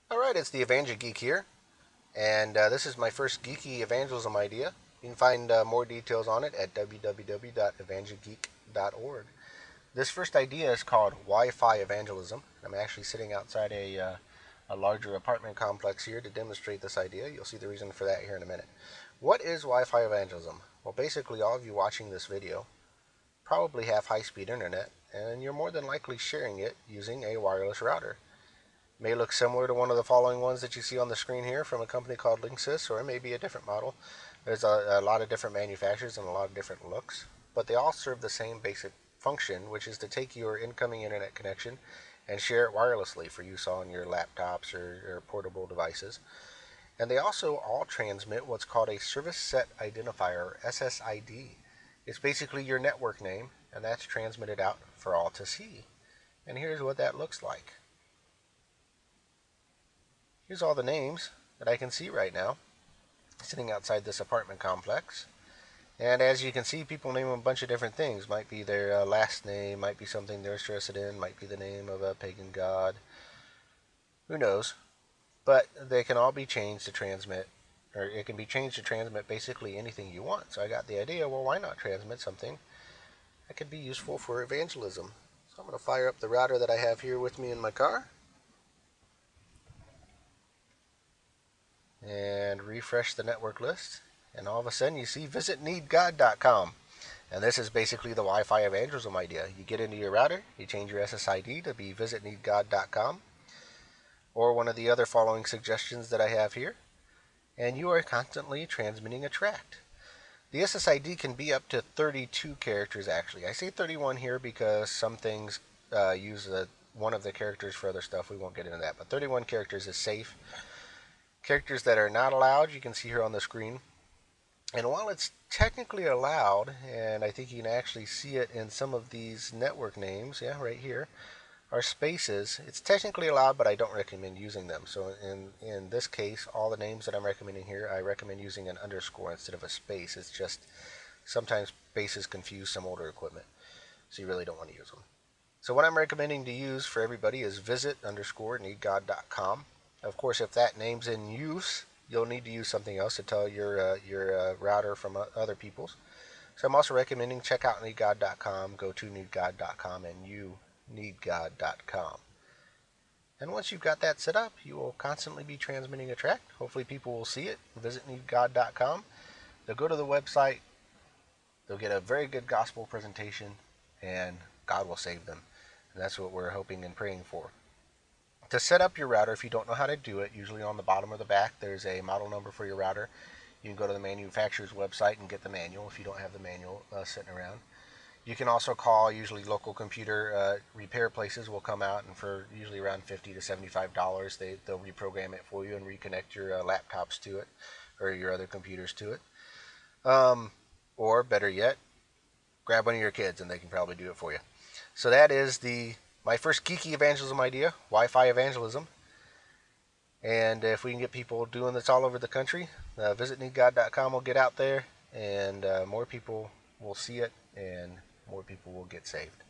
Alright, it's the Evangel Geek here, and this is my first geeky evangelism idea. You can find more details on it at www.evangelgeek.org. This first idea is called Wi-Fi Evangelism. I'm actually sitting outside a larger apartment complex here to demonstrate this idea. You'll see the reason for that here in a minute. What is Wi-Fi Evangelism? Well, basically all of you watching this video probably have high-speed internet, and you're more than likely sharing it using a wireless router. May look similar to one of the following ones that you see on the screen here from a company called Linksys, or it may be a different model. There's a lot of different manufacturers and a lot of different looks, but they all serve the same basic function, which is to take your incoming internet connection and share it wirelessly for use on your laptops or portable devices. And they also all transmit what's called a Service Set Identifier, or SSID. It's basically your network name, and that's transmitted out for all to see. And here's what that looks like. Here's all the names that I can see right now, sitting outside this apartment complex. And as you can see, people name a bunch of different things. Might be their last name, might be something they're interested in, might be the name of a pagan god. Who knows? But they can all be changed to transmit, or it can be changed to transmit basically anything you want. So I got the idea, well, why not transmit something that could be useful for evangelism? So I'm going to fire up the router that I have here with me in my car and refresh the network list, and all of a sudden you see visitneedgod.com. And this is basically the Wi-Fi evangelism idea. You get into your router, you change your SSID to be visitneedgod.com, or one of the other following suggestions that I have here, and you are constantly transmitting a tract. The SSID can be up to 32 characters actually. I say 31 here because some things use one of the characters for other stuff. We won't get into that, but 31 characters is safe. Characters that are not allowed, you can see here on the screen. And while it's technically allowed, and I think you can actually see it in some of these network names, yeah, right here, are spaces. It's technically allowed, but I don't recommend using them. So in this case, all the names that I'm recommending here, I recommend using an underscore instead of a space. It's just sometimes spaces confuse some older equipment, so you really don't want to use them. So what I'm recommending to use for everybody is visit_needgod.com. Of course, if that name's in use, you'll need to use something else to tell your router from other people's. So I'm also recommending check out needgod.com, go to needgod.com, and needgod.com. And once you've got that set up, you will constantly be transmitting a tract. Hopefully people will see it. Visit needgod.com. They'll go to the website. They'll get a very good gospel presentation, and God will save them. And that's what we're hoping and praying for. To set up your router, if you don't know how to do it, usually on the bottom or the back, there's a model number for your router. You can go to the manufacturer's website and get the manual if you don't have the manual sitting around. You can also call, usually local computer repair places will come out, and for usually around $50 to $75, they'll reprogram it for you and reconnect your laptops to it or your other computers to it. Or better yet, grab one of your kids and they can probably do it for you. So that is my first geeky evangelism idea, Wi-Fi evangelism. And if we can get people doing this all over the country, visitneedgod.com will get out there, and more people will see it, and more people will get saved.